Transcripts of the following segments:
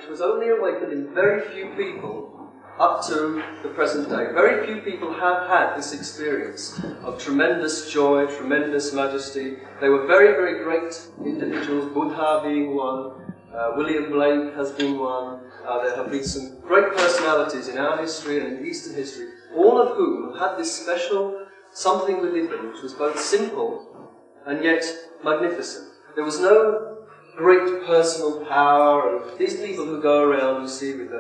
which was only awakened in very few people up to the present day. Very few people have had this experience of tremendous joy, tremendous majesty. They were very, very great individuals, Buddha being one, William Blake has been one. There have been some great personalities in our history and in Eastern history, all of whom had this special something within them which was both simple and yet magnificent. There was no great personal power, and these people who go around, you see, with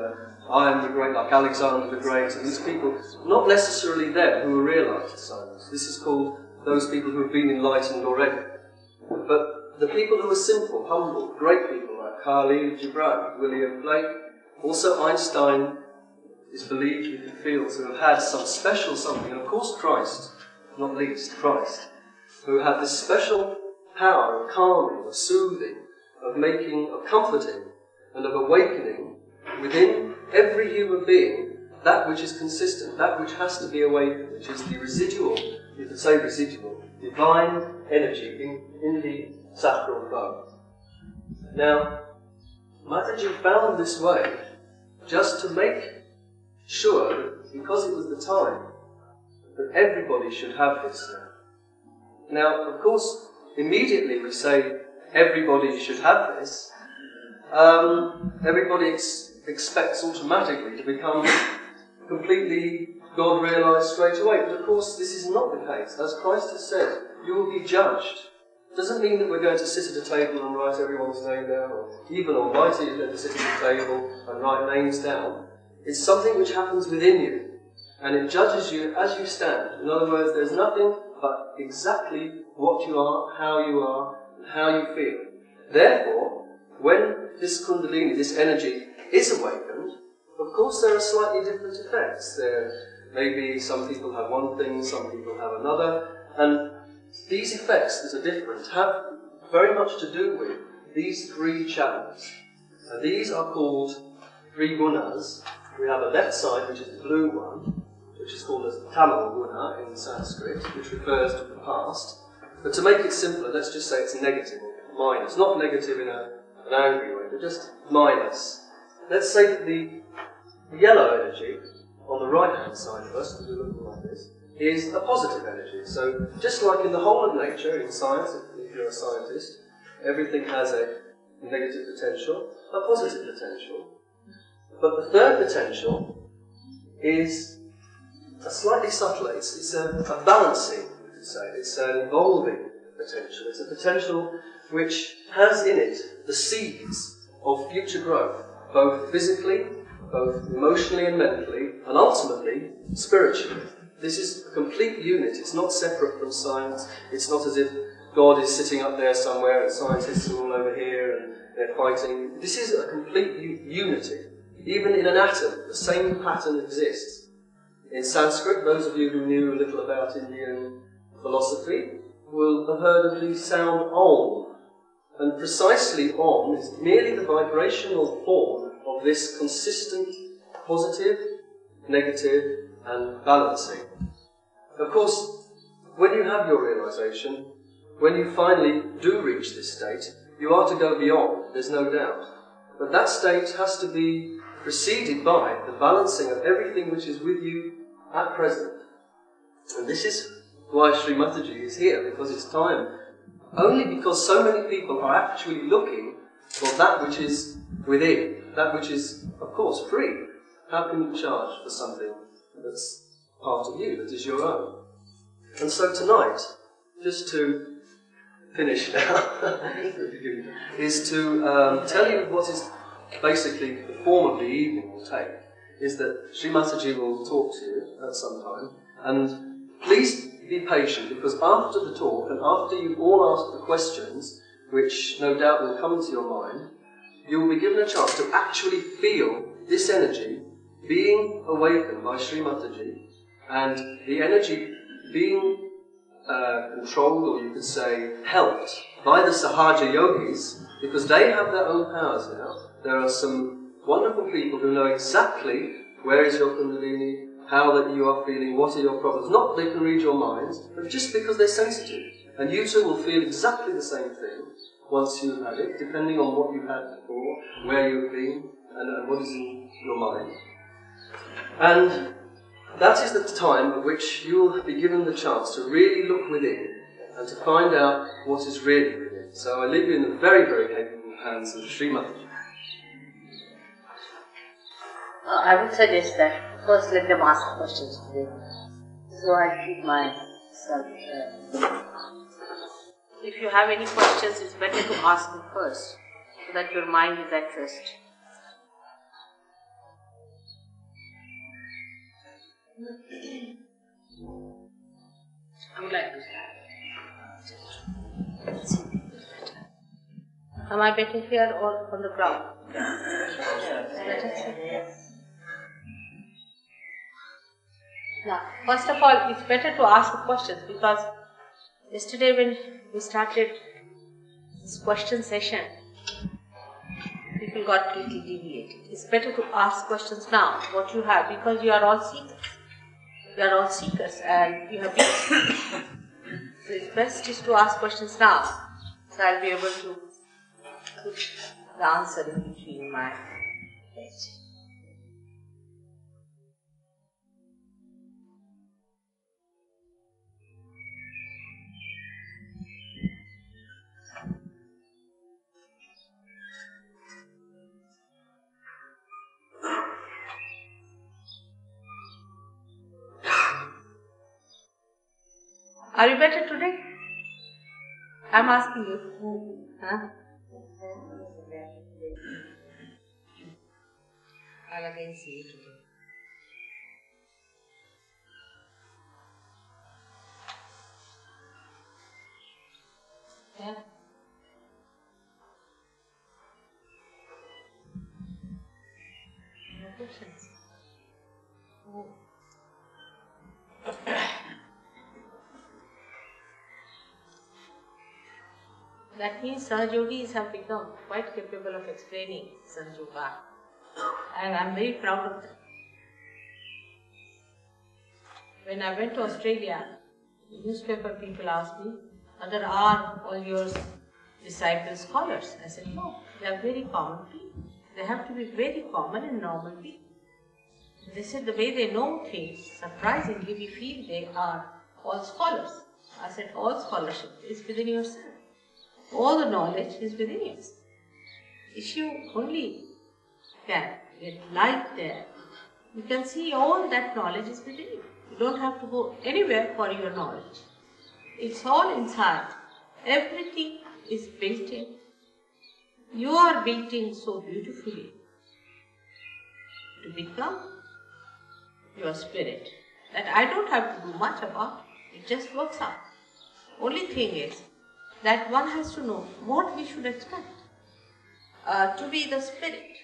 I am the great, like Alexander the Great, and these people, not necessarily them who are realised science. This is called those people who have been enlightened already. But the people who are simple, humble, great people like Khalil Gibran, William Blake, also Einstein is believed, you can feel, to have had some special something, and of course Christ, not least Christ, who had this special power of calming, of soothing, of making, of comforting, and of awakening within every human being that which is consistent, that which has to be awakened, which is the residual, you could say residual, divine energy in the sacral bone. Now, Mataji found this way just to make sure that, because it was the time, that everybody should have this now. Now, of course, immediately we say everybody should have this. Everybody expects automatically to become completely God-realised straight away. But of course, this is not the case. As Christ has said, you will be judged. It doesn't mean that we're going to sit at a table and write everyone's name down, or even Almighty is going to sit at a table and write names down. It's something which happens within you, and it judges you as you stand. In other words, there's nothing but exactly what you are, and how you feel. Therefore, when this Kundalini, this energy, is awakened, of course there are slightly different effects. There may be some people have one thing, some people have another, and these effects that are different have very much to do with these three channels. And these are called three gunas. We have a left side, which is the blue one, which is called as Tamil guna in Sanskrit, which refers to the past. But to make it simpler, let's just say it's negative or minus. Not negative in an angry way, but just minus. Let's say that the yellow energy on the right-hand side of us, because we're looking like this, is a positive energy. So just like in the whole of nature, in science, if you're a scientist, everything has a negative potential, a positive potential. But the third potential is a slightly subtler. It's a balancing, you could say. It's an evolving potential. It's a potential which has in it the seeds of future growth, both physically, both emotionally and mentally, and ultimately spiritually. This is a complete unit. It's not separate from science. It's not as if God is sitting up there somewhere and scientists are all over here and they're fighting. This is a complete unity. Even in an atom, the same pattern exists. In Sanskrit, those of you who knew a little about Indian philosophy will have heard of the sound Om. And precisely Om is merely the vibrational form of this consistent positive, negative, and balancing. Of course, when you have your realization, when you finally do reach this state, you are to go beyond, there's no doubt. But that state has to be preceded by the balancing of everything which is with you at present. And this is why Shri Mataji is here, because it's time. Only because so many people are actually looking for that which is within, that which is, of course, free. How can you charge for something that's part of you, that is your own? And so tonight, just to finish now, is to tell you what is basically the form of the evening will take, is that Shri Mataji will talk to you at some time, and please be patient, because after the talk, and after you've all asked the questions, which no doubt will come into your mind, you will be given a chance to actually feel this energy being awakened by Shri Mataji, and the energy being controlled, or you could say helped, by the Sahaja yogis, because they have their own powers now. There are some wonderful people who know exactly where is your Kundalini, how that you are feeling, what are your problems. Not that they can read your minds, but just because they're sensitive. And you too will feel exactly the same thing once you've had it, depending on what you've had before, where you've been, and what is in your mind. And that is the time at which you will be given the chance to really look within and to find out what is really within. So I leave you in the very, very capable hands of Shri Mataji. I would suggest that first let them ask questions today. So I keep myself. If you have any questions, it's better to ask them first, so that your mind is at rest. I would like to start. Am I better here or on the ground? Yes. Now, first of all, it's better to ask questions, because yesterday when we started this question session, people got a little deviated. It's better to ask questions now, what you have, because you are all seekers. You are all seekers and you have been. So it's best is to ask questions now, so I'll be able to put the answer in between my head. Are you better today? I'm asking you. Huh? I'll again see you today. Yeah? No questions? Oh. That means Sahajogis have become quite capable of explaining Sahaja, and I'm very proud of them. When I went to Australia, the newspaper people asked me, "Are all your disciples scholars?" I said, "No, they are very common people. They have to be very common and normal people." They said, "The way they know things, surprisingly, we feel they are all scholars." I said, "All scholarship is within yourself. All the knowledge is within you. If you only can get light there, you can see all that knowledge is within you. You don't have to go anywhere for your knowledge. It's all inside. Everything is built in. You are built in so beautifully to become your spirit that I don't have to do much about. It just works out. Only thing is that one has to know what we should expect. To be the spirit,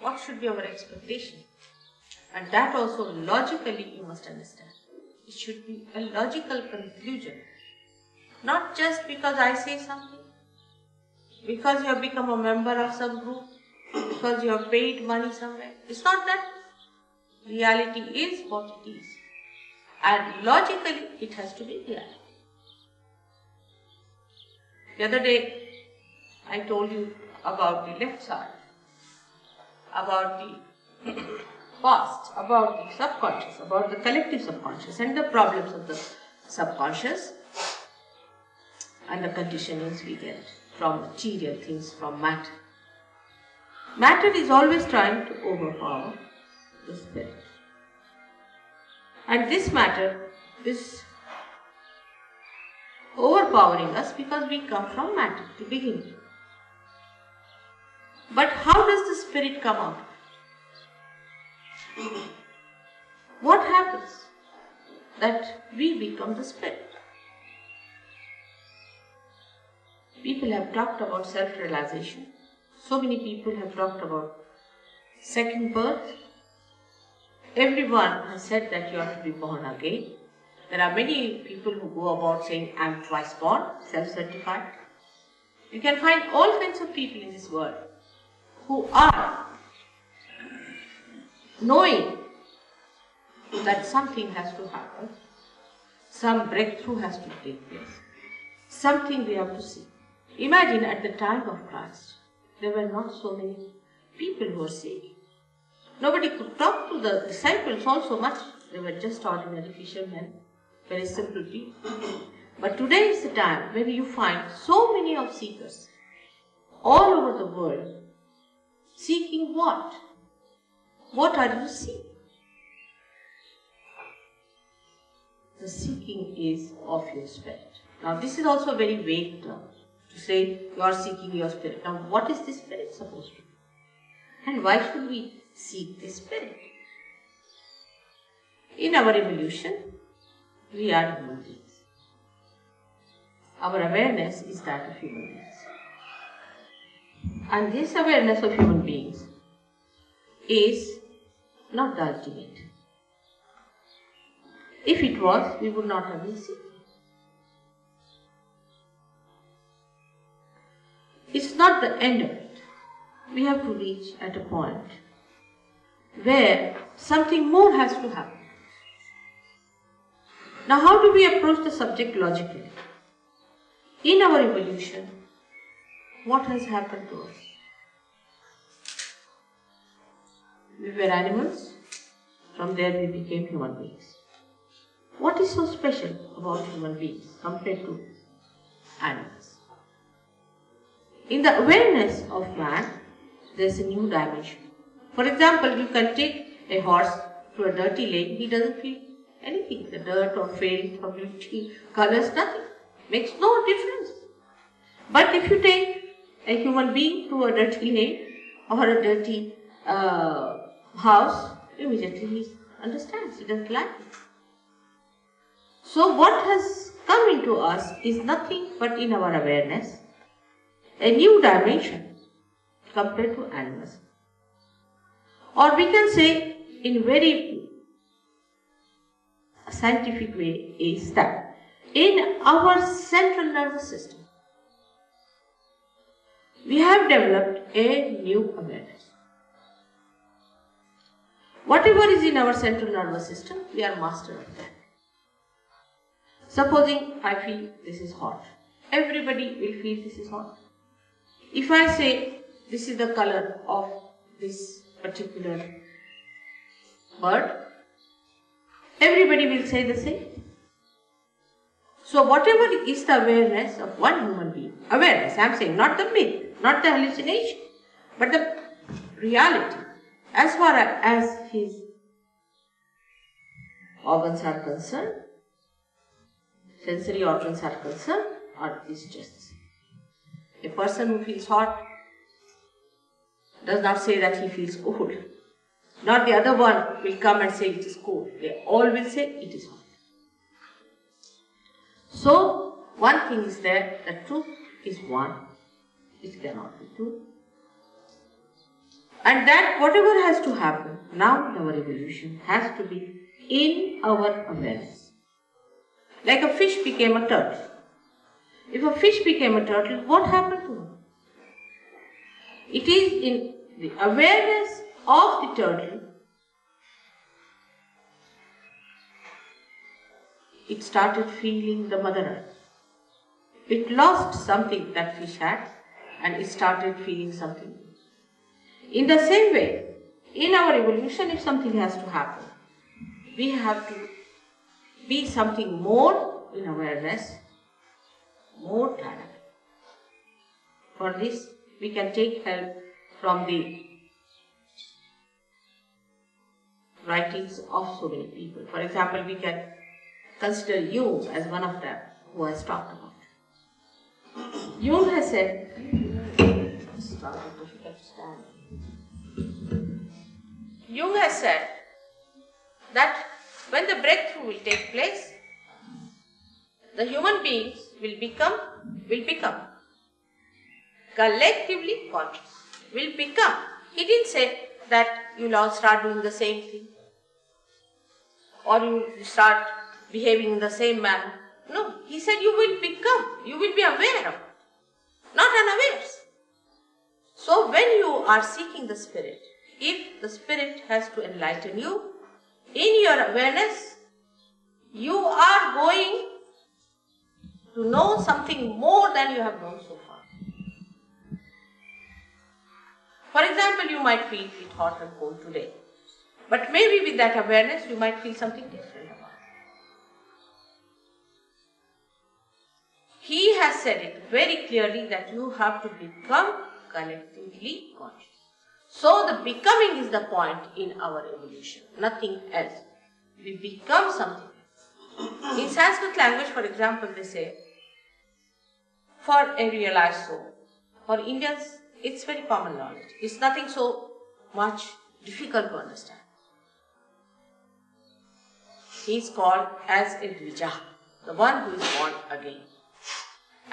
what should be our expectation? And that also logically you must understand. It should be a logical conclusion. Not just because I say something, because you have become a member of some group, because you have paid money somewhere. It's not that. Reality is what it is. And logically it has to be reality. The other day I told you about the left side, about the past, about the subconscious, about the collective subconscious and the problems of the subconscious and the conditionings we get from material things, from matter. Matter is always trying to overpower the spirit. And this matter is overpowering us because we come from matter to begin with. But how does the spirit come out? What happens that we become the spirit? People have talked about self-realization. So many people have talked about second birth. Everyone has said that you have to be born again. There are many people who go about saying, "I am twice born," self-certified. You can find all kinds of people in this world who are knowing that something has to happen, some breakthrough has to take place, something we have to see. Imagine at the time of Christ, there were not so many people who were sick. Nobody could talk to the disciples also much. They were just ordinary fishermen, very simple people. But today is the time when you find so many of seekers all over the world. Seeking what? What are you seeking? The seeking is of your spirit. Now this is also a very vague term to say you are seeking your spirit. Now what is this spirit supposed to be? And why should we seek this spirit? In our evolution, we are human beings. Our awareness is that of human beings. And this awareness of human beings is not the ultimate. If it was, we would not have been seeking. It's not the end of it. We have to reach at a point where something more has to happen. Now, how do we approach the subject logically? In our evolution, what has happened to us? We were animals, from there we became human beings. What is so special about human beings compared to animals? In the awareness of man, there is a new dimension. For example, you can take a horse to a dirty lake, he doesn't feel anything. The dirt or paint or beauty, colors, nothing. Makes no difference. But if you take a human being to a dirty lake or a dirty house, immediately he understands, he doesn't like it. So what has come into us is nothing but in our awareness, a new dimension compared to animals. Or we can say in very scientific way is that in our central nervous system, we have developed a new awareness. Whatever is in our central nervous system, we are master of that. Supposing I feel this is hot, everybody will feel this is hot. If I say this is the color of this particular bird, everybody will say the same. So whatever is the awareness of one human being, awareness, I am saying, not the myth, not the hallucination, but the reality, as far as his organs are concerned, sensory organs are concerned, is just the same. A person who feels hot does not say that he feels cold. Not the other one will come and say it is cold. They all will say it is hot. So, one thing is there, the truth is one. It cannot be two. And that whatever has to happen now in our evolution has to be in our awareness. Like a fish became a turtle. If a fish became a turtle, what happened to him? It is in the awareness of the turtle, it started feeling the mother earth. It lost something that fish had and it started feeling something. In the same way, in our evolution, if something has to happen, we have to be something more in awareness, more direct. For this, we can take help from the writings of so many people. For example, we can consider Jung as one of them who has talked about it. Jung has said, Jung has said that when the breakthrough will take place, the human beings will become collectively conscious. Will become. He didn't say that you'll all start doing the same thing or you start behaving in the same manner. No, he said you will become, you will be aware of it, not unawares. So when you are seeking the Spirit, if the Spirit has to enlighten you, in your awareness, you are going to know something more than you have known so far. For example, you might feel it hot and cold today. But maybe with that awareness, you might feel something different about it. He has said it very clearly that you have to become collectively conscious. So the becoming is the point in our evolution, nothing else. We become something else. In Sanskrit language, for example, they say, for a realized soul. For Indians, it's very common knowledge. It's nothing so much difficult to understand. He is called as a Dvija, the one who is born again.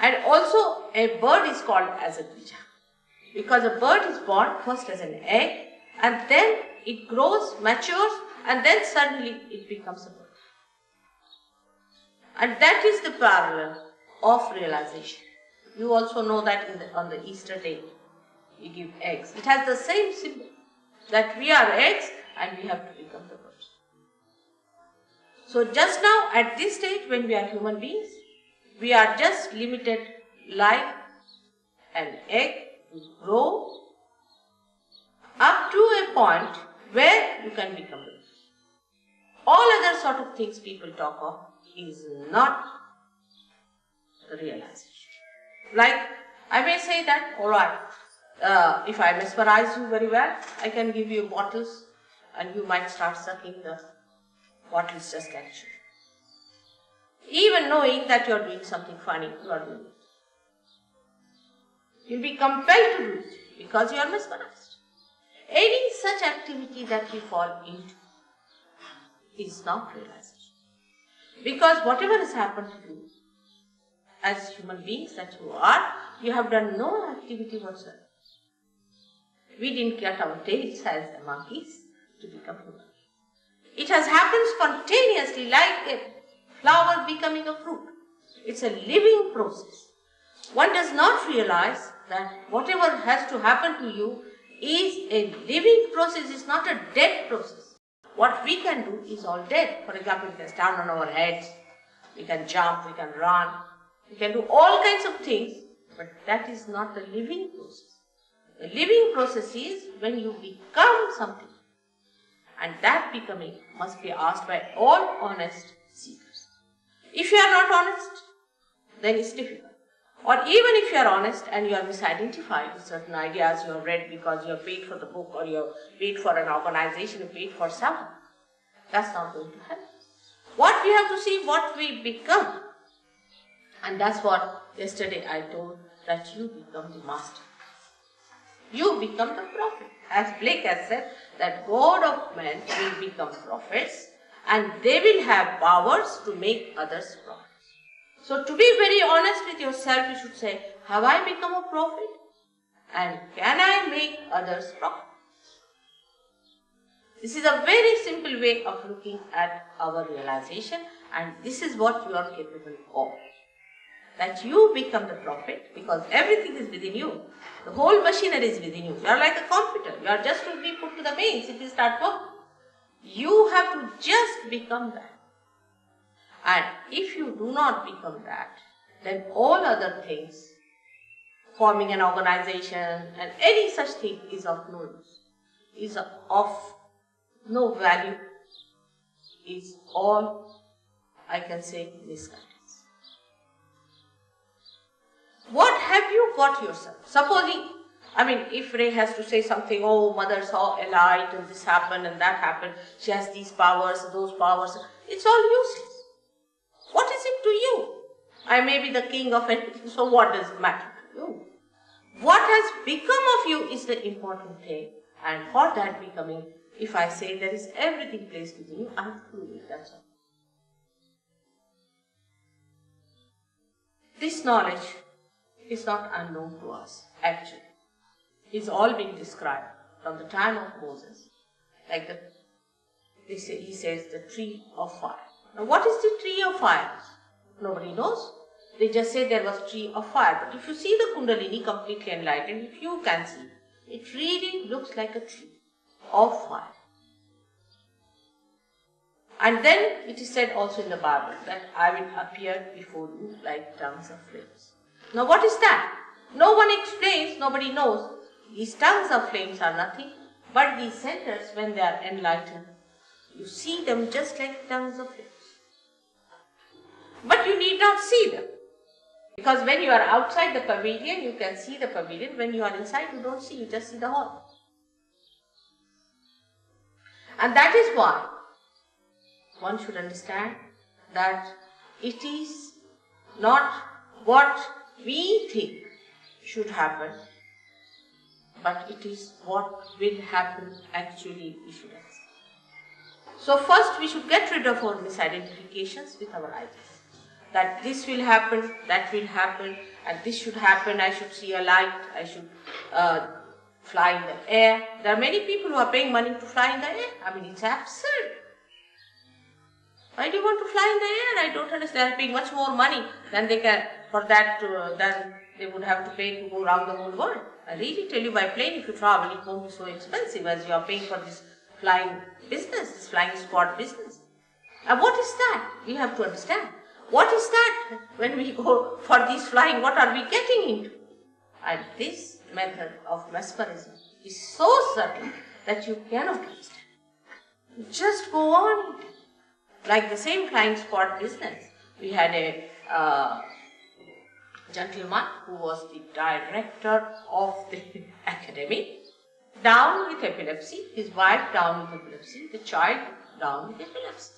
And also a bird is called as a Dvija, because a bird is born first as an egg and then it grows, matures, and then suddenly it becomes a bird. And that is the parallel of realization. You also know that on the Easter day, we give eggs. It has the same symbol, that we are eggs and we have to become the birds. So just now at this stage when we are human beings, we are just limited like an egg to grow up to a point where you can become the bird. All other sort of things people talk of is not the realization. Like, I may say that, alright, if I mesmerize you very well, I can give you bottles and you might start sucking the bottles just casually. Even knowing that you are doing something funny, you are doing it. You'll be compelled to do it because you are mesmerized. Any such activity that you fall into is not realization. Because whatever has happened to you, as human beings that you have done no activity whatsoever. We didn't cut our tails as the monkeys to become human. It has happened spontaneously like a flower becoming a fruit. It's a living process. One does not realize that whatever has to happen to you is a living process, it's not a dead process. What we can do is all dead. For example, we can stand on our heads, we can jump, we can run, we can do all kinds of things, but that is not the living process. The living process is when you become something, and that becoming must be asked by all honest seekers. If you are not honest, then it's difficult. Or even if you are honest and you are misidentified with certain ideas you have read because you have paid for the book or you have paid for an organization, you paid for someone, that's not going to help. What we have to see, what we become. And that's what yesterday I told, that you become the master. You become the prophet. As Blake has said, that God of men will become prophets and they will have powers to make others prophets. So to be very honest with yourself, you should say, have I become a prophet? And can I make others prophets? This is a very simple way of looking at our realization, and this is what you are capable of. That you become the prophet because everything is within you. The whole machinery is within you. You are like a computer. You are just to be put to the mains if you start working. You have to just become that. And if you do not become that, then all other things, forming an organization and any such thing is of no use, is of no value, is all, I can say, misguidance. What have you got yourself? Supposing, if Ray has to say something, oh, mother saw a light and this happened and that happened, she has these powers, those powers, it's all useless. What is it to you? I may be the king of anything, so what does it matter to you? What has become of you is the important thing. And for that becoming, if I say there is everything placed within you, I have to prove it, that's all. This knowledge is not unknown to us, actually. It's all been described from the time of Moses. Like he says, the tree of fire. Now what is the tree of fire? Nobody knows. They just say there was tree of fire. But if you see the Kundalini completely enlightened, if you can see, it really looks like a tree of fire. And then it is said also in the Bible that I will appear before you like tongues of flames. Now what is that? No one explains, nobody knows. These tongues of flames are nothing but these centers, when they are enlightened, You see them just like tongues of flames. But you need not see them. Because when you are outside the pavilion, you can see the pavilion. When you are inside, you don't see, you just see the hall. And that is why one should understand that it is not what we think should happen, but it is what will happen actually we should accept. So first we should get rid of our misidentifications with our ideas. That this will happen, that will happen, and this should happen, I should see a light, I should fly in the air. There are many people who are paying money to fly in the air. I mean, it's absurd. Why do you want to fly in the air? I don't understand. They are paying much more money than they can for that, than they would have to pay to go around the whole world. I really tell you, by plane, if you travel, it won't be so expensive as you are paying for this flying business, this flying squad business. And what is that? We have to understand. What is that? When we go for this flying, what are we getting into? And this method of mesmerism is so subtle that you cannot understand. Just go on. Like the same flying squad business, we had a gentleman who was the director of the academy, down with epilepsy, his wife down with epilepsy, the child down with epilepsy.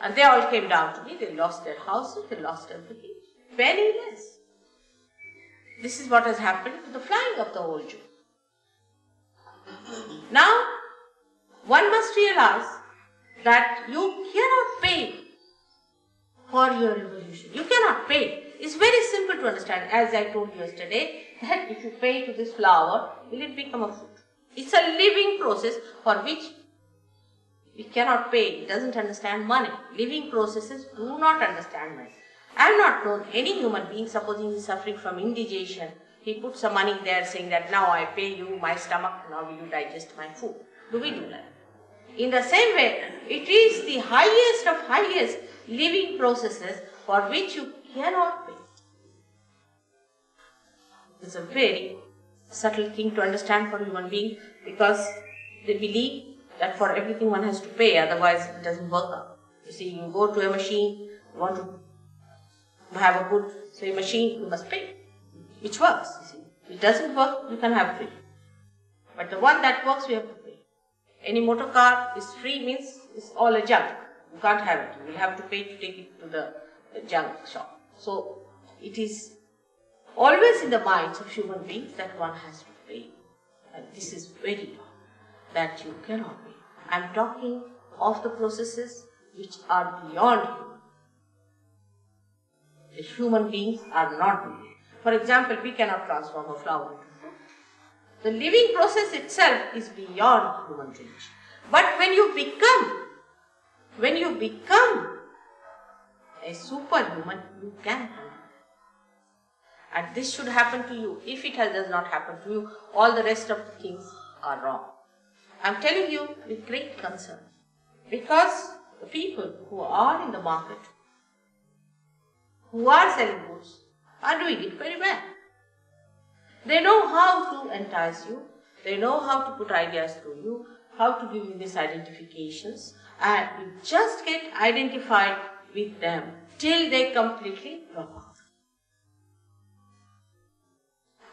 And they all came down to me, they lost their houses, they lost everything, penniless. This is what has happened to the flying of the whole Jew. Now, one must realize that you cannot pay for your revolution. You cannot pay. It's very simple to understand. As I told you yesterday, that if you pay to this flower, will it become a fruit? It's a living process for which we cannot pay. It doesn't understand money. Living processes do not understand money. I have not known any human being, supposing he is suffering from indigestion, he puts some money there saying that now I pay you my stomach, now will you digest my food. Do we do that? In the same way, it is the highest of highest living processes for which you cannot pay. It's a very subtle thing to understand for human beings, because they believe that for everything one has to pay, otherwise it doesn't work out. You see, you go to a machine, you want to have a good, say, machine, you must pay, which works. You see, if it doesn't work, you can have free. But the one that works, we have to pay. Any motor car is free means it's all a junk. You can't have it. You will have to pay to take it to the junk shop. So it is always in the minds of human beings that one has to pay. And this is very wrong, that you cannot pay. I am talking of the processes which are beyond human. The human beings are not living. For example, we cannot transform a flower into fruit. The living process itself is beyond human reach. But when you become a superhuman, you can do it. And this should happen to you. If it does not happen to you, all the rest of the things are wrong. I am telling you with great concern, because the people who are in the market, who are selling goods, are doing it very well. They know how to entice you, they know how to put ideas through you, how to give you these identifications, and you just get identified with them till they completely drop out.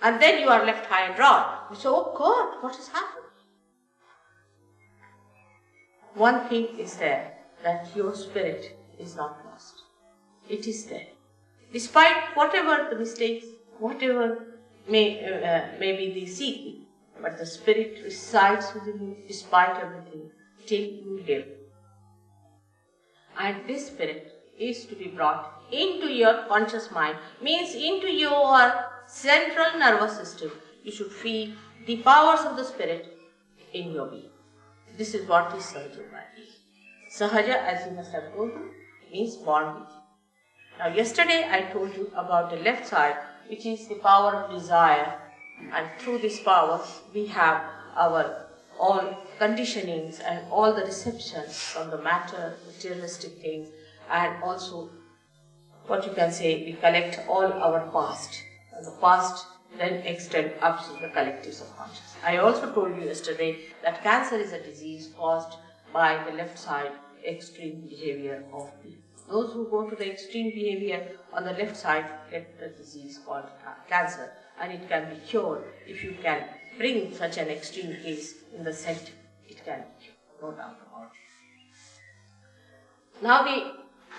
And then you are left high and dry. You say, oh God, what has happened? One thing is there, that your spirit is not lost. It is there. Despite whatever the mistakes, whatever may be the seeking, but the spirit resides within you despite everything till you live. And this spirit is to be brought into your conscious mind, means into your central nervous system. You should feel the powers of the spirit in your being. This is what is Sahaja. Sahaja, as you must have told you, means born with. Now yesterday I told you about the left side, which is the power of desire, and through this power we have our all conditionings and all the receptions from the matter, materialistic things, and also what you can say, we collect all our past, and the past then extend up to the collectives of consciousness. I also told you yesterday that cancer is a disease caused by the left side extreme behavior of people. Those who go to the extreme behavior on the left side get the disease called cancer, and it can be cured if you can bring such an extreme case in the center. It can be cured, no doubt about it. Now the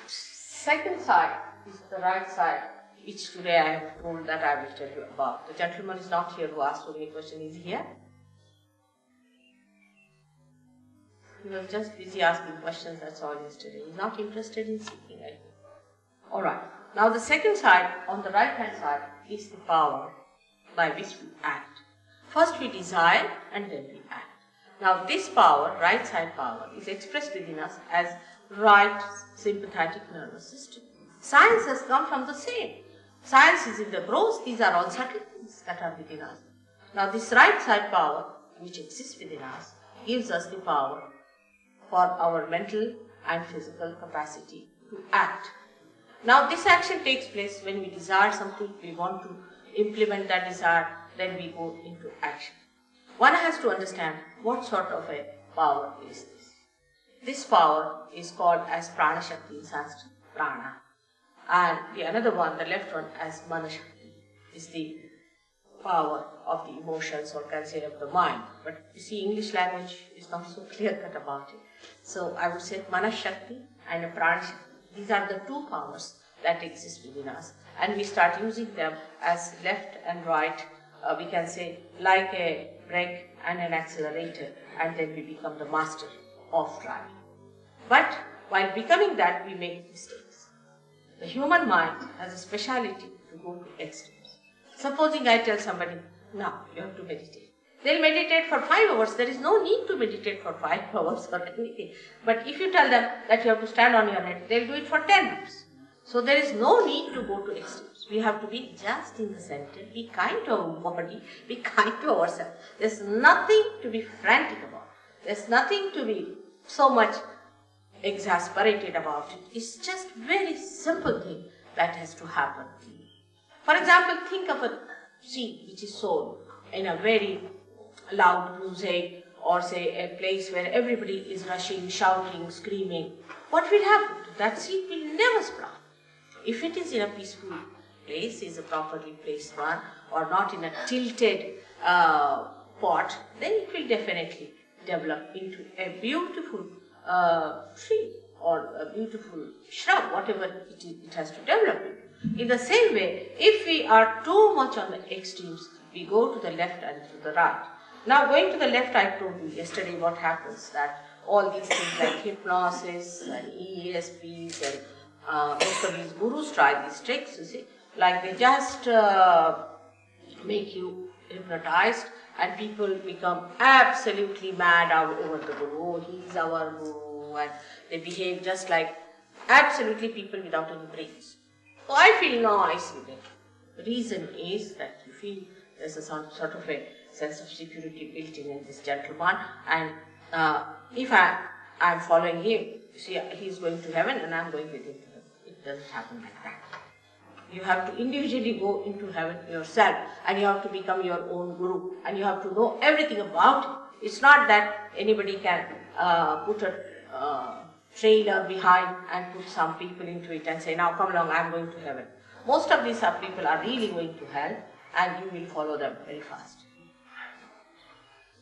second side is the right side, which today I have told that I will tell you about. The gentleman is not here who asked me a question. Is he here? He was just busy asking questions, that's all yesterday. He's not interested in speaking, I think. Alright. Now the second side, on the right hand side, is the power by which we act. First we desire and then we act. Now this power, right side power, is expressed within us as right sympathetic nervous system. Science has come from the same. Science is in the growth, these are all subtle things that are within us. Now this right side power, which exists within us, gives us the power for our mental and physical capacity to act. Now this action takes place when we desire something, we want to implement that desire, then we go into action. One has to understand what sort of a power is this. This power is called as Prana Shakti in Sanskrit, Prana. And the another one, the left one, as Mana Shakti, is the power of the emotions, or can say of the mind. But you see, English language is not so clear cut about it. So I would say Mana Shakti and Prana Shakti. These are the two powers that exist within us, and we start using them as left and right, we can say like a brake and an accelerator, and then we become the master of driving. But while becoming that, we make mistakes. The human mind has a speciality to go to extremes. Supposing I tell somebody, now you have to meditate. They'll meditate for 5 hours. There is no need to meditate for 5 hours or anything. But if you tell them that you have to stand on your head, they'll do it for 10 hours. So there is no need to go to extremes. We have to be just in the center, be kind to our body, be kind to ourselves. There's nothing to be frantic about. There's nothing to be so much exasperated about it. It's just very simple thing that has to happen. For example, think of a seed which is sown in a very loud music, or say a place where everybody is rushing, shouting, screaming. What will happen? That seed will never sprout. If it is in a peaceful place, is a properly placed one, or not in a tilted pot, then it will definitely develop into a beautiful tree or a beautiful shrub, whatever it has to develop into. In the same way, if we are too much on the extremes, we go to the left and to the right. Now going to the left, I told you yesterday what happens, that all these things like hypnosis and ESPs and most of these gurus try these tricks, you see, like they just make you hypnotized and people become absolutely mad over the guru. Oh, he's our guru, and they behave just like absolutely people without any brains. So I feel nice with it. The reason is that you feel there's a sort of a sense of security built in this gentleman, and if I'm following him, you see, he's going to heaven and I'm going with him to heaven. It doesn't happen like that. You have to individually go into heaven yourself, and you have to become your own guru, and you have to know everything about it. It's not that anybody can put a trailer behind and put some people into it and say, now come along, I'm going to heaven. Most of these people are really going to hell, and you will follow them very fast.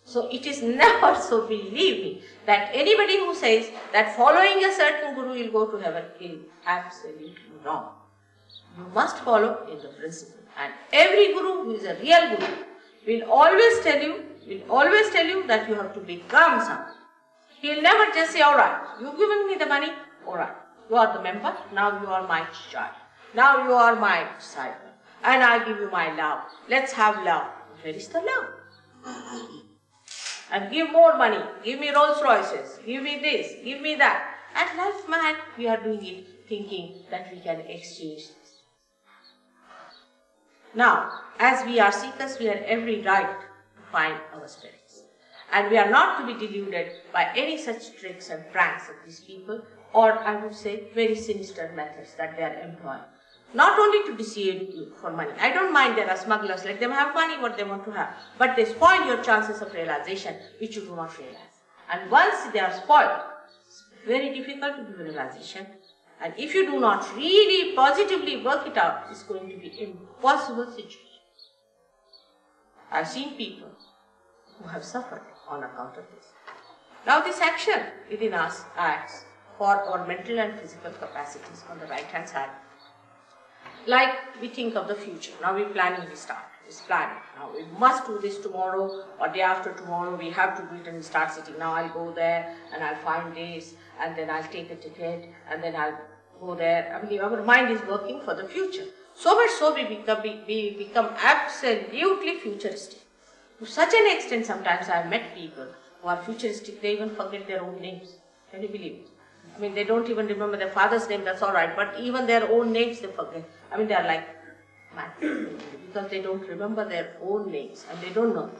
So it is never so, believe me, that anybody who says that following a certain guru will go to heaven is absolutely wrong. You must follow in the principle, and every guru who is a real guru will always tell you that you have to become something. He will never just say, all right, you've given me the money, all right, you are the member, now you are my child, now you are my disciple, and I give you my love. Let's have love. Where is the love? And give more money, give me Rolls Royces, give me this, give me that. At life, man, we are doing it thinking that we can exchange this. Now, as we are seekers, we have every right to find our spirits. And we are not to be deluded by any such tricks and pranks of these people, or I would say very sinister methods that they are employing. Not only to deceive you for money. I don't mind there are smugglers, let them have money what they want to have. But they spoil your chances of realization, which you do not realize. And once they are spoiled, it's very difficult to do realization. And if you do not really positively work it out, it's going to be an impossible situation. I've seen people who have suffered on account of this. Now this action within us acts for our mental and physical capacities on the right hand side. Like we think of the future. Now we're planning, we start this planning. Now we must do this tomorrow or day after tomorrow. We have to do it and we start sitting. Now I'll go there and I'll find this and then I'll take a ticket and then I'll go there. I mean, our mind is working for the future. So much so we become absolutely futuristic. To such an extent, sometimes I have met people who are futuristic, they even forget their own names. Can you believe it? I mean, they don't even remember their father's name, that's alright, but even their own names they forget. I mean, they are like mad because they don't remember their own names and they don't know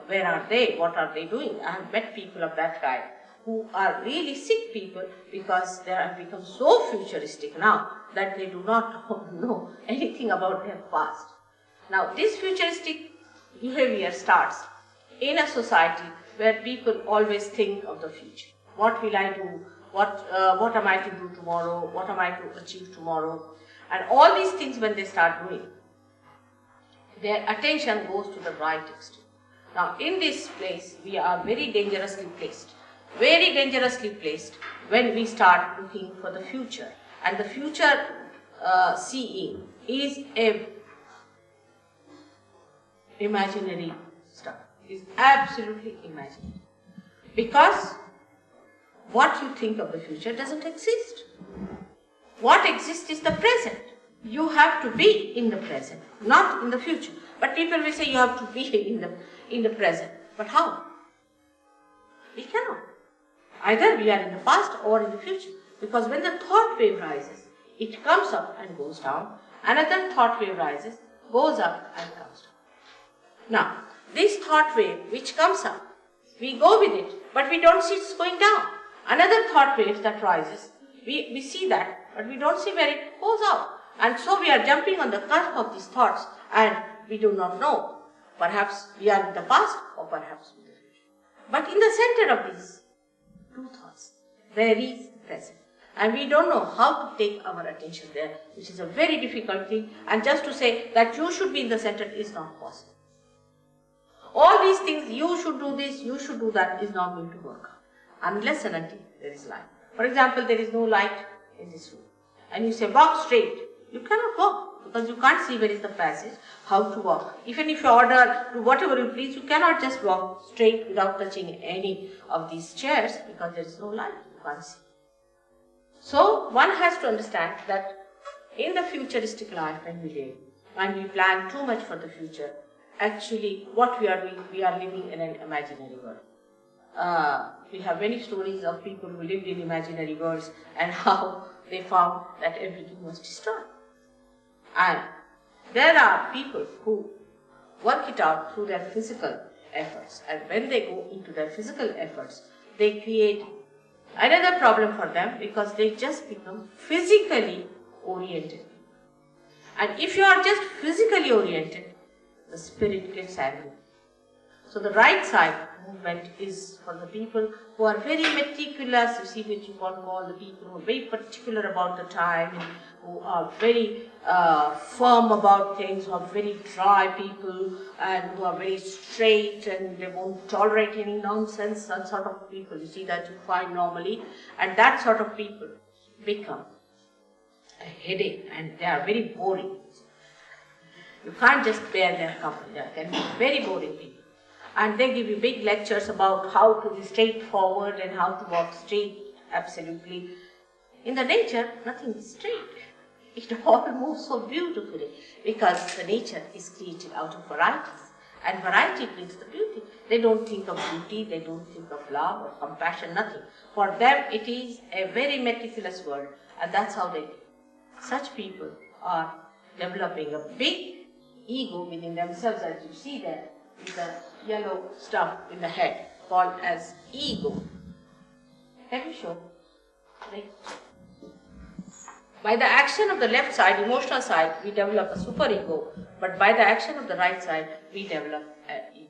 where are they, what are they doing. I have met people of that kind who are really sick people because they have become so futuristic now that they do not know anything about their past. Now, this futuristic behavior starts in a society where people always think of the future. What will I do? What am I to do tomorrow? What am I to achieve tomorrow? And all these things when they start doing, their attention goes to the right extreme. Now in this place, we are very dangerously placed. Very dangerously placed when we start looking for the future. And the future seeing is a imaginary stuff. It is absolutely imaginary. Because what you think of the future doesn't exist. What exists is the present. You have to be in the present, not in the future. But people will say you have to be in the present. But how? We cannot. Either we are in the past or in the future. Because when the thought wave rises, it comes up and goes down. Another thought wave rises, goes up and comes down. Now, this thought wave which comes up, we go with it, but we don't see it's going down. Another thought wave that rises, we see that, but we don't see where it goes out. And so we are jumping on the cusp of these thoughts and we do not know. Perhaps we are in the past or perhaps in the future. But in the center of these two thoughts, there is present. And we don't know how to take our attention there, which is a very difficult thing. And just to say that you should be in the center is not possible. All these things, you should do this, you should do that, is not going to work out unless and until there is light. For example, there is no light in this room and you say walk straight. You cannot walk because you can't see where is the passage, how to walk. Even if you order to whatever you please, you cannot just walk straight without touching any of these chairs because there is no light, you can't see. So one has to understand that in the futuristic life when we live and we plan too much for the future, actually what we are doing, we are living in an imaginary world. We have many stories of people who lived in imaginary worlds and how they found that everything was destroyed. And there are people who work it out through their physical efforts, and when they go into their physical efforts, they create another problem for them because they just become physically oriented. And if you are just physically oriented, the spirit gets angry. So the right side movement is for the people who are very meticulous, you see what you call the people who are very particular about the time, who are very firm about things, who are very dry people and who are very straight and they won't tolerate any nonsense, that sort of people you see that you find normally, and that sort of people become a headache and they are very boring. You can't just bear their company, they can be very boring people. And they give you big lectures about how to be straightforward and how to walk straight, absolutely. In the nature, nothing is straight. It all moves so beautifully because the nature is created out of varieties. And variety brings the beauty. They don't think of beauty, they don't think of love or compassion, nothing. For them, it is a very meticulous world, and that's how they live. Such people are developing a big ego within themselves, as you see there, with the yellow stuff in the head called as ego. Can you show? Right. By the action of the left side, emotional side, we develop a superego, but by the action of the right side, we develop an ego.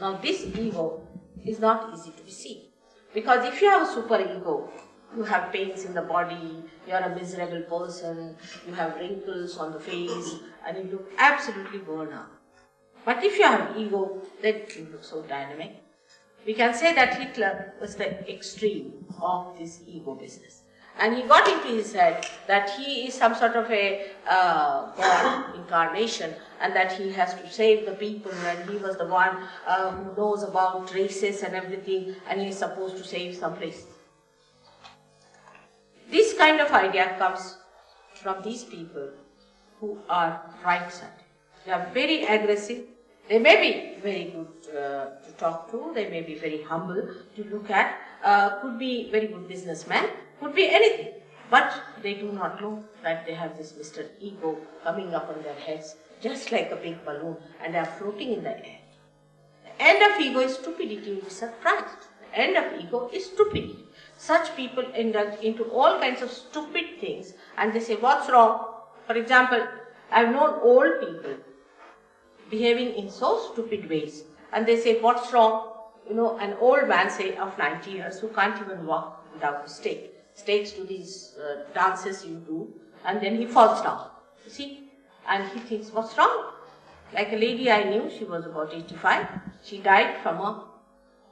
Now this ego is not easy to be seen. Because if you have a superego, you have pains in the body, you are a miserable person, you have wrinkles on the face, and you look absolutely worn out. But if you have ego, then you look so dynamic. We can say that Hitler was the extreme of this ego business. And he got into his head that he is some sort of a God incarnation, and that he has to save the people, and he was the one who knows about races and everything, and he is supposed to save some race. This kind of idea comes from these people who are right-sided. They are very aggressive. They may be very good to talk to. They may be very humble to look at. Could be very good businessmen. Could be anything. But they do not know that they have this Mr. Ego coming up on their heads just like a big balloon, and they are floating in the air. The end of ego is stupidity. You will be surprised. The end of ego is stupidity. Such people indulge into all kinds of stupid things, and they say, what's wrong? For example, I have known old people behaving in so stupid ways, and they say, what's wrong? You know, an old man, say, of 90 years, who can't even walk without a stake, stakes to these dances you do, and then he falls down, you see, and he thinks, what's wrong? Like a lady I knew, she was about 85, she died from a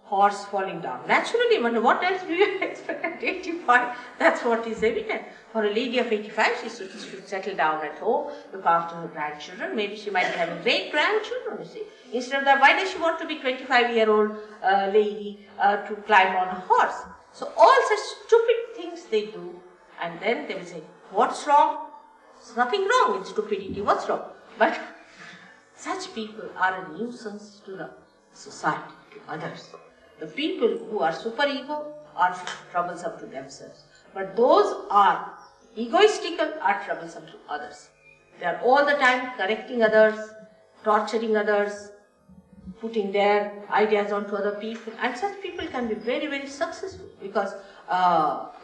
horse falling down. Naturally, what else do you expect at 85? That's what is evident. For a lady of 85, she should settle down at home, look after her grandchildren. Maybe she might be having great grandchildren, you see. Instead of that, why does she want to be 25-year-old lady to climb on a horse? So all such stupid things they do, and then they will say, what's wrong? There's nothing wrong in stupidity, what's wrong? But such people are a nuisance to the society, to others. The people who are superego are troublesome to themselves, but those are egoistical are troublesome to others. They are all the time correcting others, torturing others, putting their ideas onto other people, and such people can be very, very successful, because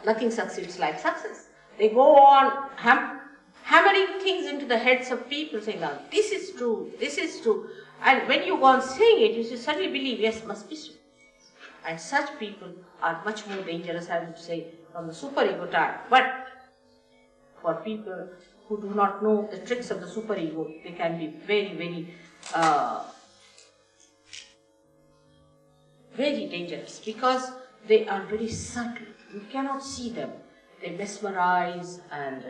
nothing succeeds like success. They go on hammering things into the heads of people, saying, now, this is true, and when you go on saying it, you suddenly believe, yes, must be true. And such people are much more dangerous, I would say, from the superego type. But for people who do not know the tricks of the superego, they can be very, very, very dangerous, because they are very subtle. You cannot see them. They mesmerize, and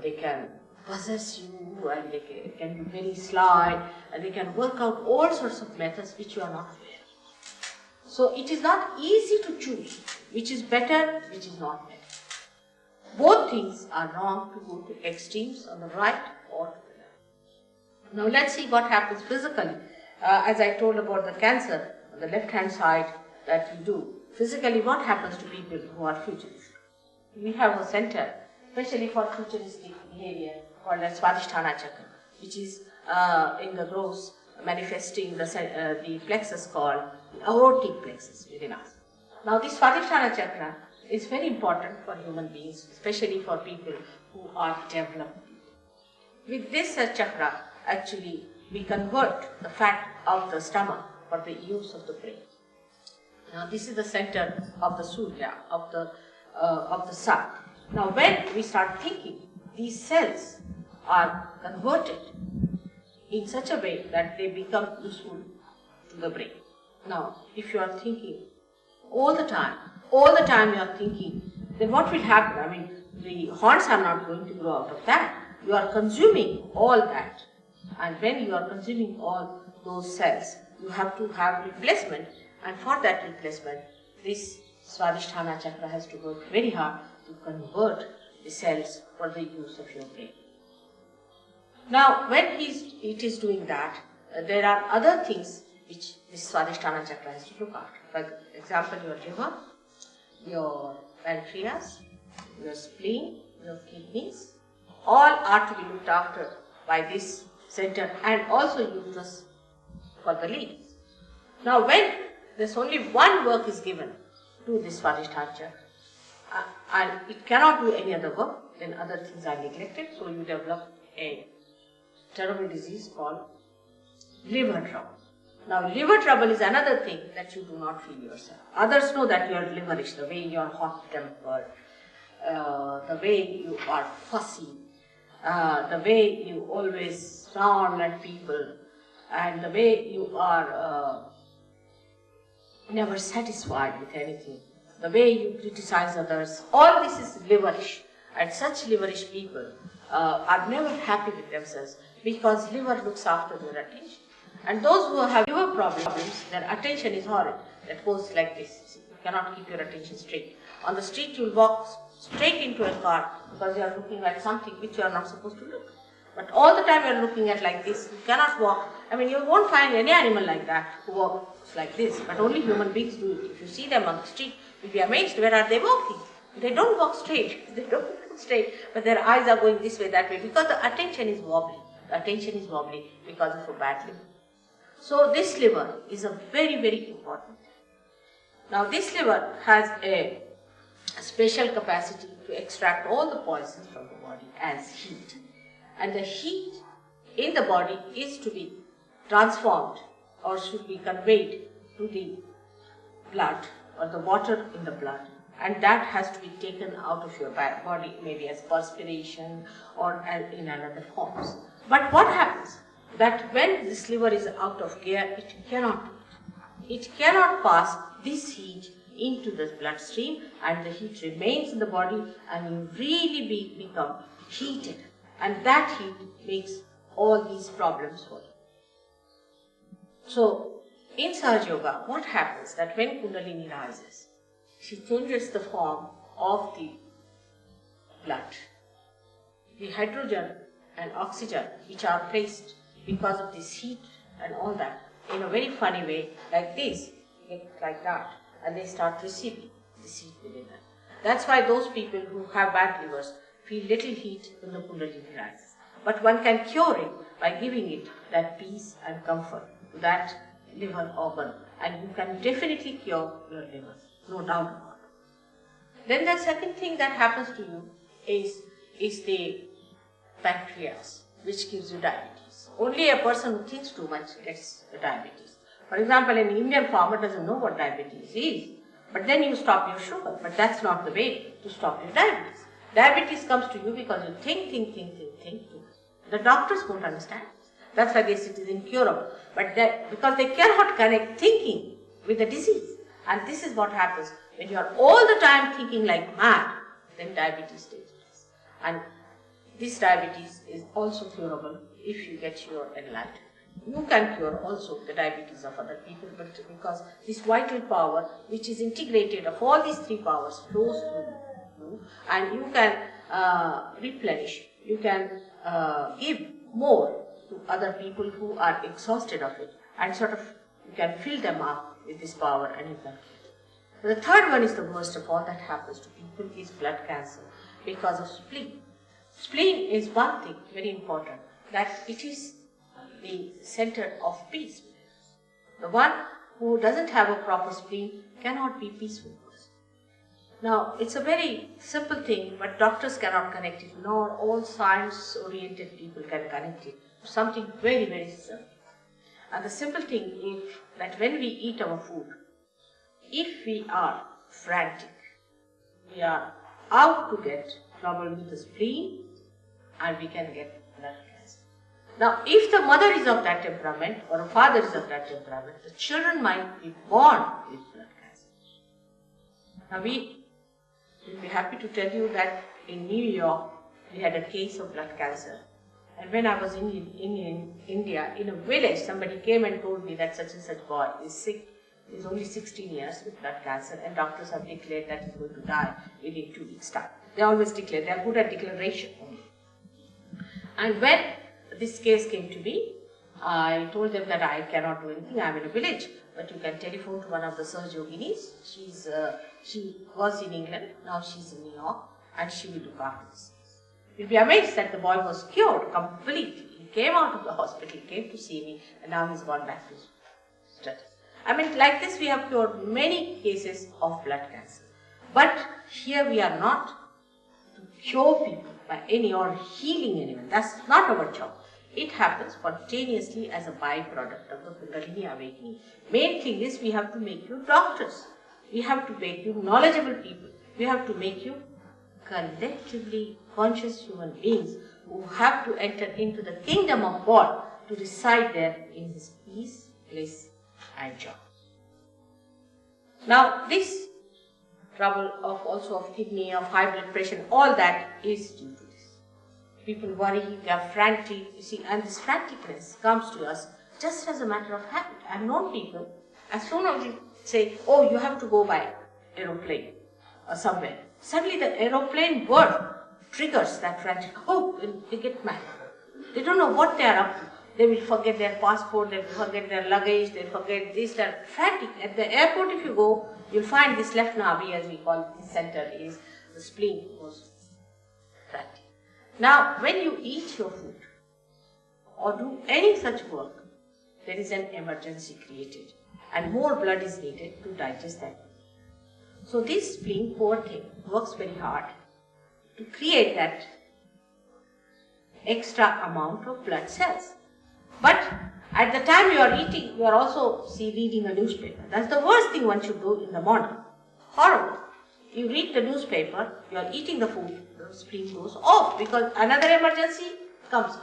they can possess you, and they can be very sly, and they can work out all sorts of methods which you are not aware. So it is not easy to choose which is better, which is not better. Both things are wrong to go to extremes on the right or to the left. Now let's see what happens physically. As I told about the cancer on the left hand side that we do. Physically, what happens to people who are futuristic? We have a center, especially for futuristic behavior, called as Swadhisthana Chakra, which is in the gross, manifesting the plexus called the aortic plexus within us. Now this Swadhisthana Chakra is very important for human beings, especially for people who are developed. With this chakra, actually, we convert the fat of the stomach for the use of the brain. Now this is the center of the Surya, of the sun. Now when we start thinking, these cells are converted in such a way that they become useful to the brain. Now, if you are thinking all the time you are thinking, then what will happen? I mean, the horns are not going to grow out of that. You are consuming all that. And when you are consuming all those cells, you have to have replacement. And for that replacement, this Swadhisthana Chakra has to work very hard to convert the cells for the use of your brain. Now, when it is doing that, there are other things which this Swadhisthana Chakra has to look after. For example, your liver, your pancreas, your spleen, your kidneys, all are to be looked after by this center, and also uterus for the ladies. Now, when there's only one work is given to this Swadhisthana Chakra, and it cannot do any other work, then other things are neglected, so you develop a terrible disease called liver trouble. Now, liver trouble is another thing that you do not feel yourself. Others know that you are liverish, the way you are hot-tempered, the way you are fussy, the way you always frown at people, and the way you are never satisfied with anything, the way you criticize others. All this is liverish, and such liverish people are never happy with themselves because liver looks after their attention. And those who have liver problems, their attention is horrid. That goes like this. You cannot keep your attention straight. On the street, you will walk straight into a car because you are looking at something which you are not supposed to look. But all the time you are looking at like this, you cannot walk. I mean, you won't find any animal like that who walks like this, but only human beings do it. If you see them on the street, you'll be amazed, where are they walking? They don't walk straight. They don't walk straight, but their eyes are going this way, that way, because the attention is wobbly. The attention is wobbly because of a bad liver. So this liver is a very, very important thing. Now this liver has a special capacity to extract all the poisons from the body as heat. And the heat in the body is to be transformed or should be conveyed to the blood or the water in the blood. And that has to be taken out of your body, maybe as perspiration or in another forms. But what happens? That when this liver is out of gear, it cannot pass this heat into the bloodstream, and the heat remains in the body, and you really become heated, and that heat makes all these problems for you. So in Sahaja Yoga, what happens that when Kundalini rises, she changes the form of the blood. The hydrogen and oxygen which are placed because of this heat and all that, in a very funny way, like this, like that, and they start receiving this heat within them. That's why those people who have bad livers feel little heat when the Kundalini rises. But one can cure it by giving it that peace and comfort to that liver organ, and you can definitely cure your liver, no doubt about it. Then the second thing that happens to you is the pancreas, which gives you diabetes. Only a person who thinks too much gets the diabetes. For example, an Indian farmer doesn't know what diabetes is, but then you stop your sugar. But that's not the way to stop your diabetes. Diabetes comes to you because you think too much. The doctors won't understand. That's why they say it is incurable. But because they cannot connect thinking with the disease. And this is what happens when you are all the time thinking like mad, then diabetes takes place. And this diabetes is also curable if you get your enlightenment. You can cure also the diabetes of other people, but because this vital power, which is integrated of all these three powers, flows through you, and you can replenish, you can give more to other people who are exhausted of it, and sort of you can fill them up with this power, and you can cure. The third one is the worst of all that happens to people is blood cancer because of spleen. Spleen is one thing very important, that it is the center of peace. The one who doesn't have a proper spleen cannot be peaceful. Now, it's a very simple thing, but doctors cannot connect it, nor all science-oriented people can connect it to something very, very simple. And the simple thing is that when we eat our food, if we are frantic, we are out to get trouble with the spleen, and we can get blood cancer. Now, if the mother is of that temperament or a father is of that temperament, the children might be born with blood cancer. Now, we will be happy to tell you that in New York, we had a case of blood cancer. And when I was in India, in a village, somebody came and told me that such and such boy is sick. He is only 16 years with blood cancer, and doctors have declared that he is going to die within 2 weeks' time. They always declare, they are good at declaration only. And when this case came to me, I told them that I cannot do anything, I am in a village, but you can telephone to one of the Sahaja Yoginis. She was in England, now she is in New York, and she will look after this. You'll be amazed that the boy was cured completely. He came out of the hospital, came to see me, and now he's gone back to study. I mean, like this we have cured many cases of blood cancer. But here we are not to cure people by any or healing anyone. That's not our job. It happens spontaneously as a byproduct of the Kundalini awakening. Main thing is we have to make you doctors. We have to make you knowledgeable people. We have to make you collectively conscious human beings who have to enter into the kingdom of God to reside there in His peace, bliss and joy. Now this trouble of kidney, of high blood pressure, all that is due to this. People worry, they are frantic, you see, and this franticness comes to us just as a matter of habit. I have known people, as soon as you say, oh, you have to go by aeroplane or somewhere, suddenly the aeroplane word triggers that frantic. Oh, they get mad. They don't know what they are up to. They will forget their passport, they will forget their luggage, they will forget this, that. Frantic. At the airport, if you go, you'll find this left navi, as we call it, this center is the spleen goes frantic. Now, when you eat your food or do any such work, there is an emergency created and more blood is needed to digest that. So this spleen, poor thing, works very hard to create that extra amount of blood cells. But at the time you are eating, you are also reading a newspaper. That's the worst thing one should do in the morning. Horrible. You read the newspaper, you are eating the food, the spleen goes off because another emergency comes.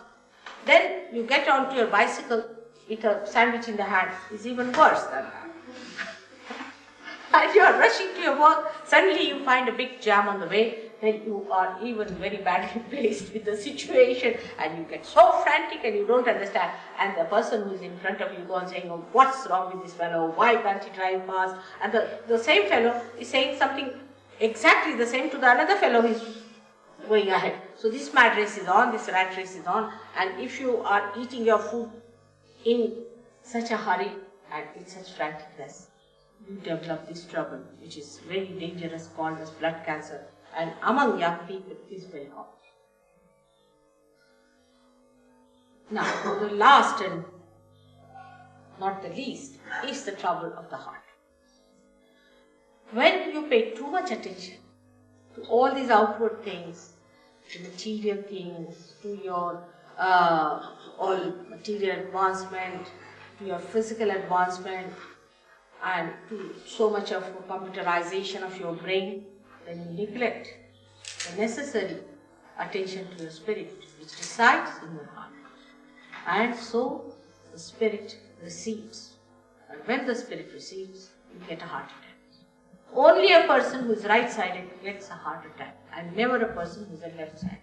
Then you get onto your bicycle with a sandwich in the hand. It's even worse than that. And you are rushing to your work, suddenly you find a big jam on the way, then you are even very badly placed with the situation and you get so frantic and you don't understand. And the person who is in front of you goes saying, oh, what's wrong with this fellow? Why can't he drive fast? And the same fellow is saying something exactly the same to the another fellow who is going ahead. So this mad race is on, this rat race is on, and if you are eating your food in such a hurry and in such franticness, you develop this trouble, which is very dangerous, called as blood cancer, and among young people is very common. Now, the last and not the least is the trouble of the heart. When you pay too much attention to all these outward things, to material things, to your all material advancement, to your physical advancement, and to so much of computerization of your brain, then you neglect the necessary attention to your spirit, which resides in your heart. And so the spirit receives. And when the spirit receives, you get a heart attack. Only a person who is right-sided gets a heart attack, and never a person who is a left-sided.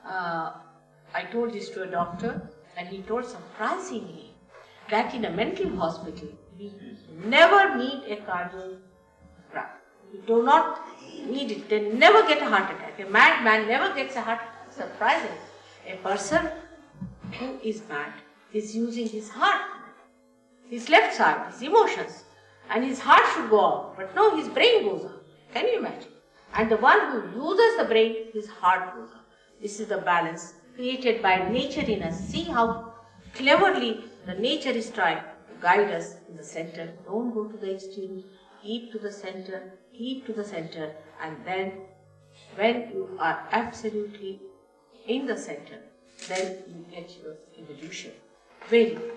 I told this to a doctor, and he told surprisingly that in a mental hospital, we never need a cardiogram. We do not need it. They never get a heart attack. A mad man never gets a heart attack. Surprising. A person who is mad is using his heart, his left side, his emotions, and his heart should go on. But no, his brain goes on. Can you imagine? And the one who uses the brain, his heart goes on. This is the balance created by nature in us. See how cleverly the nature is trying to guide us in the center. Don't go to the extreme. Keep to the center. Keep to the center. And then when you are absolutely in the center, then you get your evolution very quickly.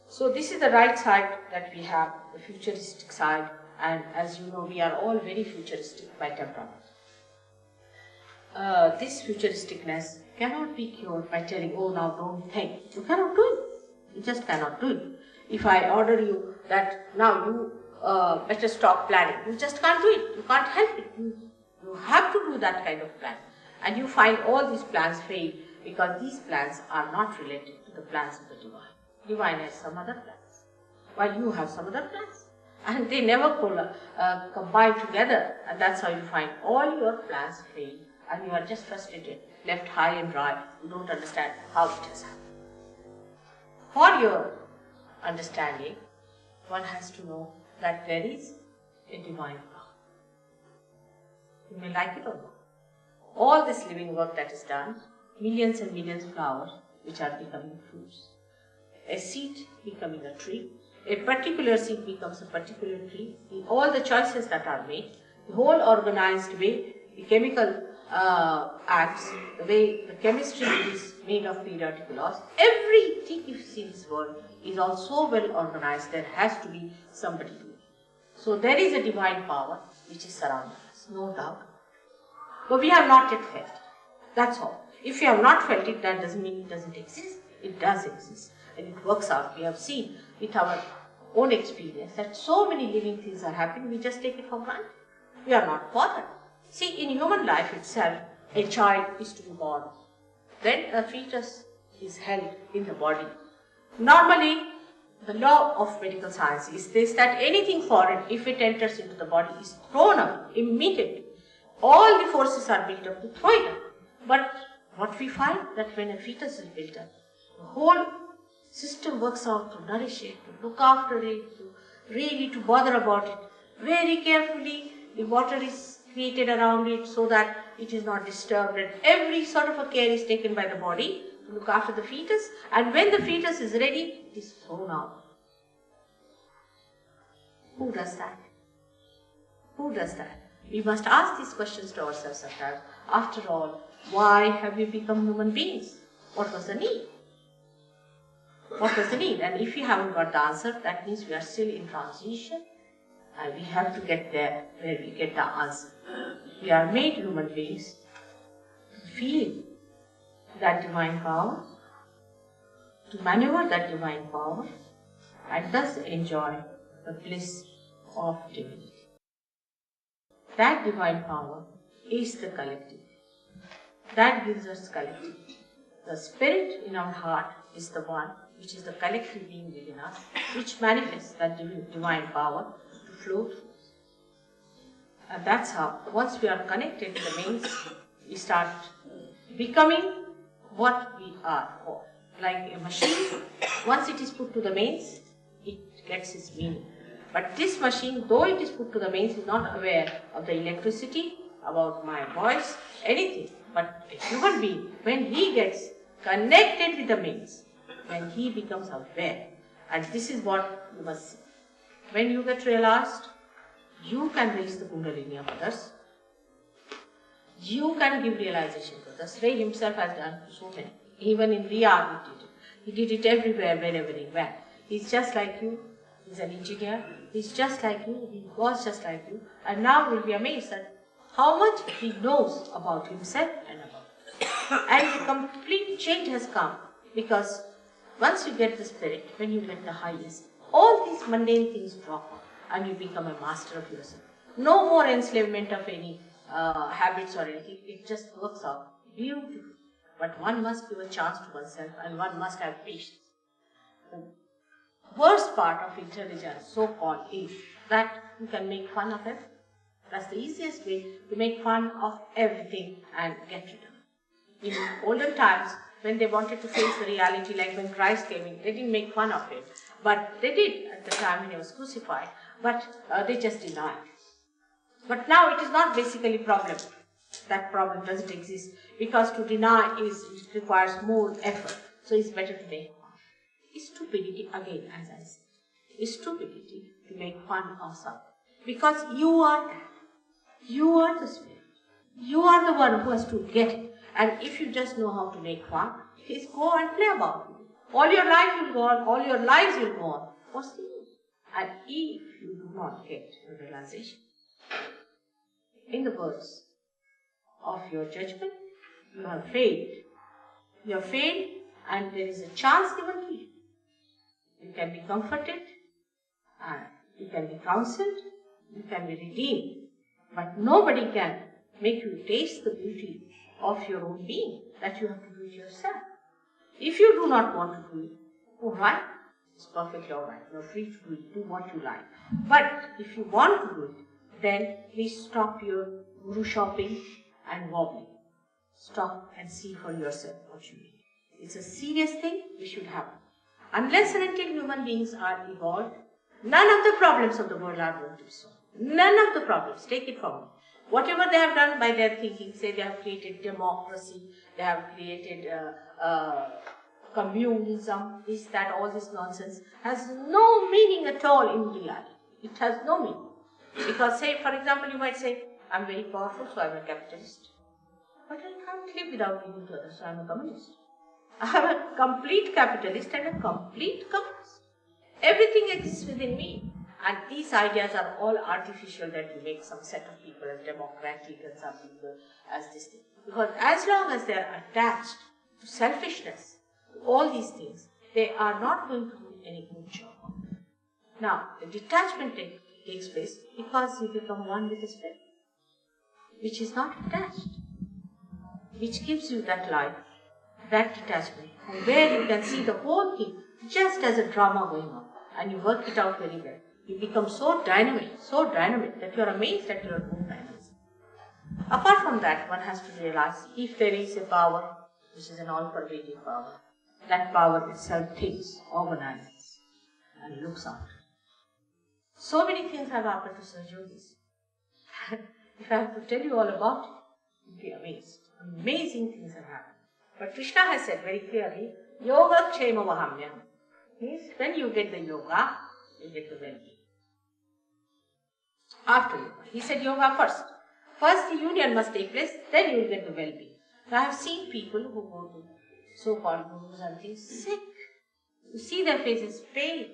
So this is the right side that we have, the futuristic side, and as you know, we are all very futuristic by temperament. This futuristicness cannot be cured by telling, oh, now don't think. You cannot do it. You just cannot do it. If I order you that now you better stop planning, you just can't do it. You can't help it. You have to do that kind of plan. And you find all these plans fail because these plans are not related to the plans of the divine. Divine has some other plans, while you have some other plans. And they never combine together, and that's how you find all your plans fail, and you are just frustrated, left high and dry. You don't understand how it has happened. For your understanding, one has to know that there is a divine power. You may like it or not. All this living work that is done, millions and millions of flowers which are becoming fruits. A seed becoming a tree, a particular seed becomes a particular tree, in all the choices that are made, the whole organized way, the chemical acts, the way the chemistry is made of periodic laws, everything you see in this world is all so well organized, there has to be somebody doing it. So there is a divine power which is surrounding us, no doubt. But we have not yet felt it. That's all. If you have not felt it, that doesn't mean it doesn't exist. It does exist. And it works out. We have seen with our own experience that so many living things are happening, we just take it for granted. We are not bothered. See, in human life itself, a child is to be born. Then a fetus is held in the body. Normally, the law of medical science is this, that anything foreign, if it enters into the body, is thrown out immediately. All the forces are built up to throw it out. But what we find, that when a fetus is built up, the whole system works out to nourish it, to look after it, to really to bother about it. Very carefully, the water is created around it so that it is not disturbed, and every sort of a care is taken by the body to look after the fetus, and when the fetus is ready, it is thrown out. Who does that? Who does that? We must ask these questions to ourselves sometimes. After all, why have we become human beings? What was the need? What was the need? And if we haven't got the answer, that means we are still in transition, and we have to get there where we get the answer. We are made human beings to feel that divine power, to maneuver that divine power, and thus enjoy the bliss of divinity. That divine power is the collective. That gives us collective. The spirit in our heart is the one which is the collective being within us, which manifests that divine power to flow through us. And that's how, once we are connected to the mains, we start becoming what we are for. Like a machine, once it is put to the mains, it gets its meaning. But this machine, though it is put to the mains, is not aware of the electricity, about my voice, anything. But a human being, when he gets connected with the mains, when he becomes aware, and this is what you must see. When you get realized, you can raise the Kundalini of others. You can give realization to others. Ray himself has done so many. Even in Riyadh he did it. He did it everywhere, wherever he went. He's just like you. He's an engineer. He's just like you. He was just like you. And now you'll be amazed at how much he knows about himself and about you. And the complete change has come, because once you get the spirit, when you get the highest, all these mundane things drop off and you become a master of yourself. No more enslavement of any habits or anything. It just works out beautifully. But one must give a chance to oneself, and one must have patience. The worst part of intelligence, so-called, is that you can make fun of it. That's the easiest way to make fun of everything and get rid of it. In olden times, when they wanted to face the reality, like when Christ came in, they didn't make fun of him. But they did at the time when he was crucified. But they just denied. But now it is not basically a problem. That problem doesn't exist, because to deny it requires more effort. So it's better to make fun. It's stupidity, again, as I said. It's stupidity to make fun of something. Because you are that. You are the spirit. You are the one who has to get it. And if you just know how to make fun, please go and play about it. All your life will go on, all your lives will go on. What's the use? And if you do not get a realization, in the words of your judgment, you have failed. You have failed, and there is a chance given to you. You can be comforted, and you can be counseled, you can be redeemed. But nobody can make you taste the beauty of your own being, that you have to do it yourself. If you do not want to do it, alright, it's perfectly alright. You're free to do it, do what you like. But if you want to do it, then please stop your guru shopping and wobbling. Stop and see for yourself what you need. It's a serious thing we should have. Unless and until human beings are evolved, none of the problems of the world are going to be solved. None of the problems, take it from me. Whatever they have done by their thinking, say they have created democracy, they have created communism, this, that, all this nonsense, has no meaning at all in reality. It has no meaning. Because say, for example, you might say, I'm very powerful, so I'm a capitalist. But I can't live without giving to others, so I am a communist. I am a complete capitalist and a complete communist. Everything exists within me. And these ideas are all artificial, that you make some set of people as democratic and some people as this thing. Because as long as they are attached to selfishness, to all these things, they are not going to do any good job. Now, the detachment takes place because you become one with the spirit, which is not attached, which gives you that life, that detachment, and where you can see the whole thing just as a drama going on, and you work it out very well. You become so dynamic that you are amazed at your own dynamism. Apart from that, one has to realize if there is a power, which is an all-pervading power, that power itself thinks, organizes, and looks after. So many things have happened to Sir Yogis. If I have to tell you all about it, you'll be amazed. Amazing things have happened. But Krishna has said very clearly, Yoga Kshema Vahamyam. Means when you get the yoga, you get the well-being. After yoga. He said yoga first. First the union must take place, then you will get the well-being. Now I have seen people who go to so-called gurus and things sick. You see their faces pale,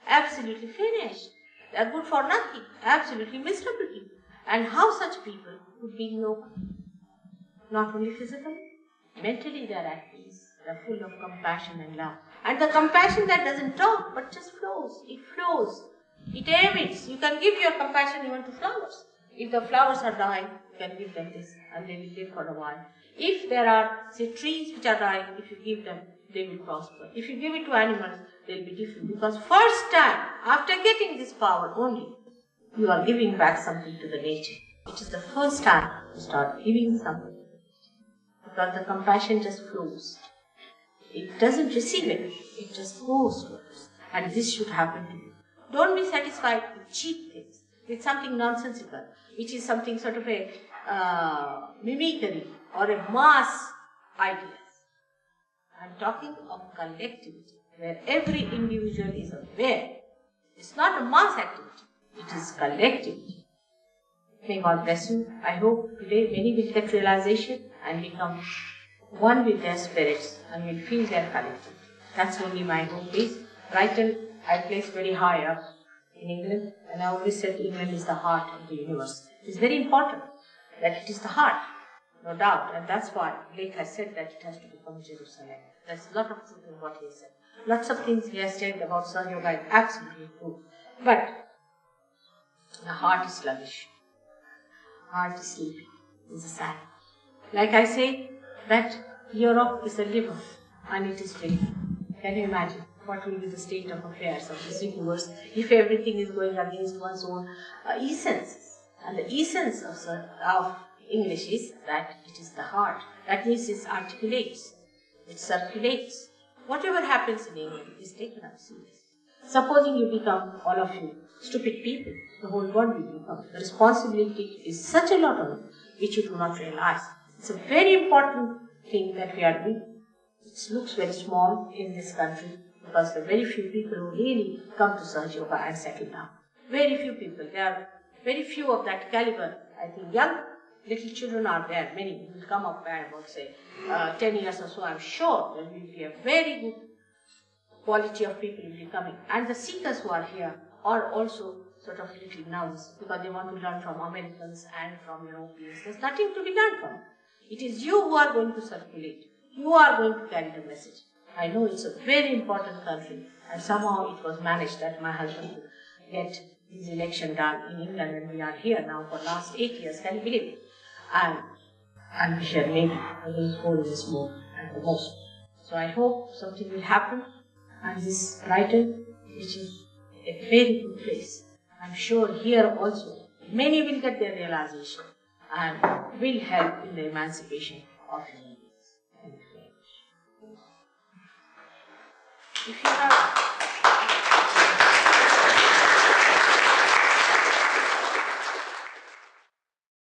absolutely finished. They are good for nothing, absolutely miserable people. And how such people could be in yoga? Not only physically, mentally they are at peace. They are full of compassion and love. And the compassion that doesn't talk but just flows. It flows. It emits. You can give your compassion even to flowers. If the flowers are dying, you can give them this and they will live for a while. If there are, say, trees which are dying, if you give them, they will prosper. If you give it to animals, they will be different. Because first time, after getting this power only, you are giving back something to the nature. It is the first time you start giving something. Because the compassion just flows. It doesn't receive it, it just goes to others. And this should happen to you. Don't be satisfied with cheap things, with something nonsensical, which is something sort of a mimicry or a mass idea. I am talking of collectivity, where every individual is aware. It's not a mass activity, it is collectivity. May God bless you. I hope today many will get realization and become one with their spirits and will feel their collectivity. That's only my hope is. Brighton I place very high up in England, and I always said England is the heart of the universe. It is very important that it is the heart, no doubt, and that's why Blake has said that it has to become Jerusalem. There's a lot of truth in what he has said. Lots of things he has said about Sahaja is absolutely true. But the heart is sluggish. The heart is sleepy. It's a sign. Like I say, that Europe is a liver and it is drinking. Can you imagine what will be the state of affairs of this universe if everything is going against one's own essence? And the essence of English is that it is the heart. That means it articulates, it circulates. Whatever happens in England is taken up seriously. Supposing you become, all of you, stupid people, the whole world will become. The responsibility is such a lot of it, which you do not realize. It's a very important thing that we are doing. It looks very small in this country because there are very few people who really come to Sahaja Yoga and settle down. Very few people. There are very few of that caliber. I think young little children are there, many will come up there about say 10 years or so. I'm sure there will be a very good quality of people will be coming. And the seekers who are here are also sort of little nervous because they want to learn from Americans and from Europeans. There's nothing to be learned from. It is you who are going to circulate. You are going to carry the message. I know it's a very important country and somehow it was managed that my husband could get his election done in England and we are here now for the last 8 years, can you believe it? And we shall maybe always go in this mode at the most. So I hope something will happen and this Brighton, which is a very good place, I'm sure here also many will get their realization and will help in the emancipation of human beings. If you have